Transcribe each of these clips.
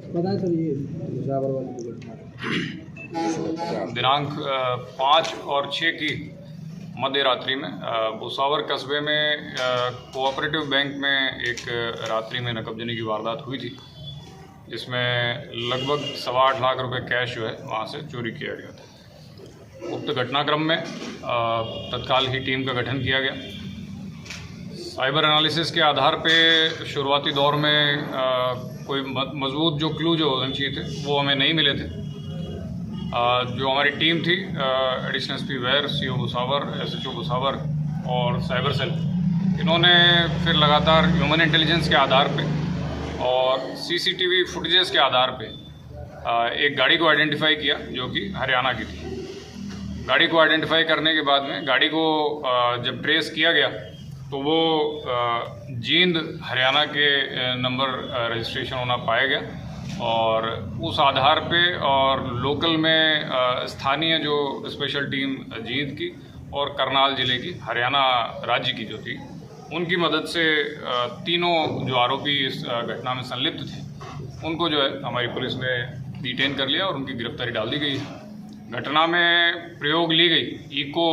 बताएं सर ये मुजावर वाली दुर्घटना। दिनांक 5 और 6 की मध्य रात्रि में भुसावर कस्बे में कोऑपरेटिव बैंक में एक रात्रि में नकबजनी की वारदात हुई थी, जिसमें लगभग 8.25 लाख रुपए कैश जो है वहाँ से चोरी किया गया था। उक्त घटनाक्रम में तत्काल ही टीम का गठन किया गया। साइबर एनालिसिस के आधार पे शुरुआती दौर में कोई मजबूत जो क्लू जो होने चाहिए थे वो हमें नहीं मिले थे। जो हमारी टीम थी एडिशनल एसपी वैर, सीओ भुसावर, एसएचओ भुसावर और साइबर सेल, इन्होंने फिर लगातार ह्यूमन इंटेलिजेंस के आधार पे और सीसीटीवी फुटेजेस के आधार पे एक गाड़ी को आइडेंटिफाई किया जो कि हरियाणा की थी। गाड़ी को आइडेंटिफाई करने के बाद में गाड़ी को जब ट्रेस किया गया तो वो जींद हरियाणा के नंबर रजिस्ट्रेशन होना पाया गया और उस आधार पे और लोकल में स्थानीय जो स्पेशल टीम जींद की और करनाल ज़िले की हरियाणा राज्य की जो थी, उनकी मदद से तीनों जो आरोपी इस घटना में संलिप्त थे उनको जो है हमारी पुलिस ने डिटेन कर लिया और उनकी गिरफ्तारी डाल दी गई है। घटना में प्रयोग ली गई इको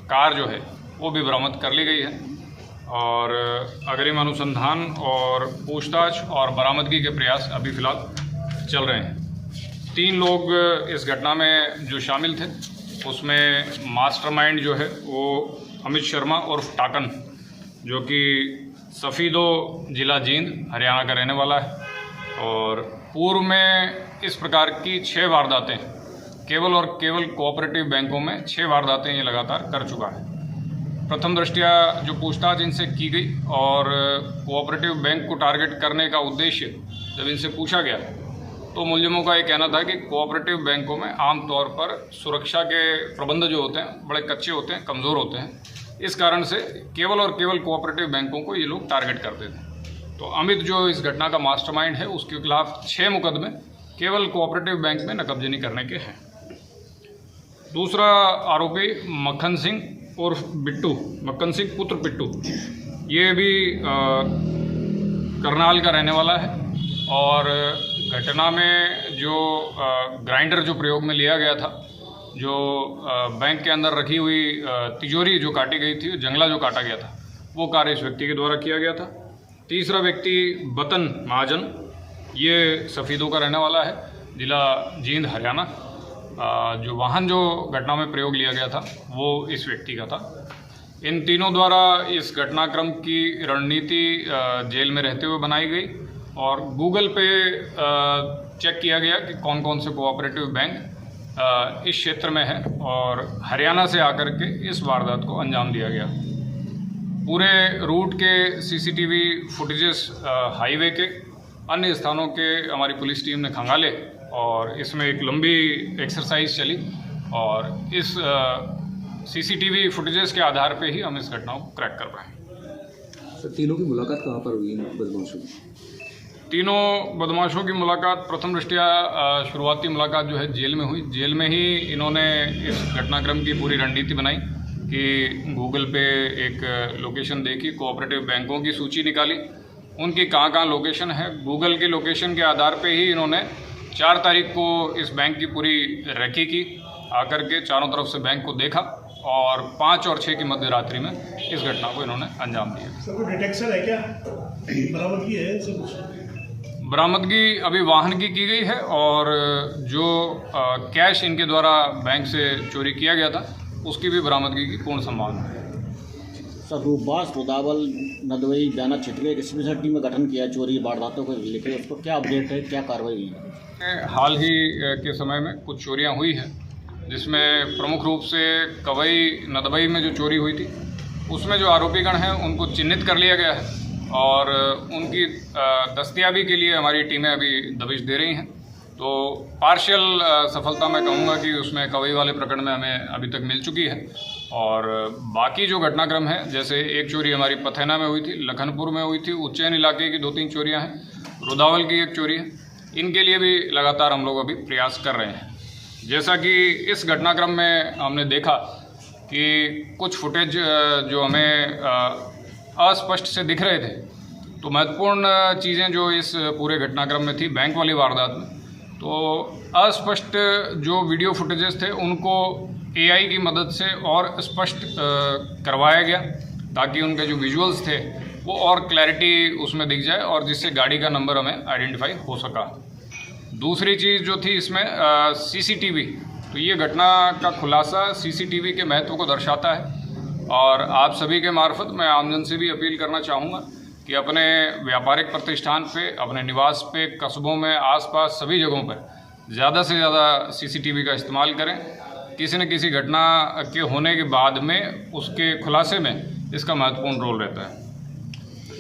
कार जो है वो भी बरामद कर ली गई है और अग्रिम अनुसंधान और पूछताछ और बरामदगी के प्रयास अभी फ़िलहाल चल रहे हैं। 3 लोग इस घटना में जो शामिल थे उसमें मास्टरमाइंड जो है वो अमित शर्मा और टाकन, जो कि सफ़ीदो जिला जींद हरियाणा का रहने वाला है और पूर्व में इस प्रकार की 6 वारदातें केवल और केवल कोऑपरेटिव बैंकों में 6 वारदातें ये लगातार कर चुका है। प्रथम दृष्टया जो पूछताछ इनसे की गई और कोऑपरेटिव बैंक को टारगेट करने का उद्देश्य जब इनसे पूछा गया तो मुलजिमों का ये कहना था कि कोऑपरेटिव बैंकों में आमतौर पर सुरक्षा के प्रबंध जो होते हैं बड़े कच्चे होते हैं, कमज़ोर होते हैं। इस कारण से केवल और केवल कोऑपरेटिव बैंकों को ये लोग टारगेट करते थे। तो अमित जो इस घटना का मास्टरमाइंड है उसके खिलाफ 6 मुकदमे केवल कोऑपरेटिव बैंक में नकबजनी करने के हैं। दूसरा आरोपी मक्खन सिंह उर्फ बिट्टू, मक्खन सिंह पुत्र पिट्टू, ये भी करनाल का रहने वाला है और घटना में जो ग्राइंडर जो प्रयोग में लिया गया था, जो बैंक के अंदर रखी हुई तिजोरी जो काटी गई थी, जंगला जो काटा गया था, वो कार्य इस व्यक्ति के द्वारा किया गया था। तीसरा व्यक्ति बतन महाजन, ये सफ़ीदों का रहने वाला है, जिला जींद हरियाणा। जो वाहन जो घटना में प्रयोग लिया गया था वो इस व्यक्ति का था। इन तीनों द्वारा इस घटनाक्रम की रणनीति जेल में रहते हुए बनाई गई और गूगल पे चेक किया गया कि कौन कौन से कोऑपरेटिव बैंक इस क्षेत्र में है और हरियाणा से आकर के इस वारदात को अंजाम दिया गया। पूरे रूट के सीसीटीवी फुटेजेस हाईवे के अन्य स्थानों के हमारी पुलिस टीम ने खंगाले और इसमें एक लंबी एक्सरसाइज चली और इस सीसीटीवी फुटेजेस के आधार पे ही हम इस घटना को क्रैक कर पाए। सर, तीनों की मुलाकात कहाँ पर हुई बदमाशों की? तीनों बदमाशों की मुलाकात प्रथम दृष्टया शुरुआती मुलाकात जो है जेल में हुई। जेल में ही इन्होंने इस घटनाक्रम की पूरी रणनीति बनाई कि गूगल पे एक लोकेशन देखी, कोऑपरेटिव बैंकों की सूची निकाली, उनकी कहाँ लोकेशन है। गूगल की लोकेशन के आधार पे ही इन्होंने 4 तारीख को इस बैंक की पूरी रेकी की, आकर के चारों तरफ से बैंक को देखा और 5 और 6 की मध्य रात्रि में इस घटना को इन्होंने अंजाम दिया। सर, कोई डिटेक्शन है क्या? बरामदगी है सब कुछ? बरामदगी अभी वाहन की गई है और जो कैश इनके द्वारा बैंक से चोरी किया गया था उसकी भी बरामदगी की पूर्ण संभावना है। सर, रूपबास रुदावल नदवई बयाना क्षेत्र में एक स्पेशल टीम का गठन किया चोरी वारदातों को लेकर, उसको क्या अपडेट है, क्या कार्रवाई हुई है? हाल ही के समय में कुछ चोरियां हुई हैं, जिसमें प्रमुख रूप से कवई नदवई में जो चोरी हुई थी उसमें जो आरोपीगण हैं उनको चिन्हित कर लिया गया है और उनकी दस्तयाबी के लिए हमारी टीमें अभी दबिश दे रही हैं। तो पार्शियल सफलता मैं कहूँगा कि उसमें कवई वाले प्रकरण में हमें अभी तक मिल चुकी है और बाकी जो घटनाक्रम है, जैसे एक चोरी हमारी पथैना में हुई थी, लखनपुर में हुई थी, उज्जैन इलाके की 2-3 चोरियां हैं, रुदावल की एक चोरी है। इनके लिए भी लगातार हम लोग अभी प्रयास कर रहे हैं। जैसा कि इस घटनाक्रम में हमने देखा कि कुछ फुटेज जो हमें अस्पष्ट से दिख रहे थे तो महत्वपूर्ण चीज़ें जो इस पूरे घटनाक्रम में थी बैंक वाली वारदात में, तो अस्पष्ट जो वीडियो फुटेजेस थे उनको AI की मदद से और स्पष्ट करवाया गया ताकि उनके जो विजुअल्स थे वो और क्लैरिटी उसमें दिख जाए और जिससे गाड़ी का नंबर हमें आइडेंटिफाई हो सका। दूसरी चीज़ जो थी इसमें CCTV, तो ये घटना का खुलासा CCTV के महत्व को दर्शाता है और आप सभी के मार्फत मैं आमजन से भी अपील करना चाहूँगा कि अपने व्यापारिक प्रतिष्ठान पे, अपने निवास पे, कस्बों में, आसपास सभी जगहों पर ज़्यादा से ज़्यादा CCTV का इस्तेमाल करें। किसी न किसी घटना के होने के बाद में उसके खुलासे में इसका महत्वपूर्ण रोल रहता है।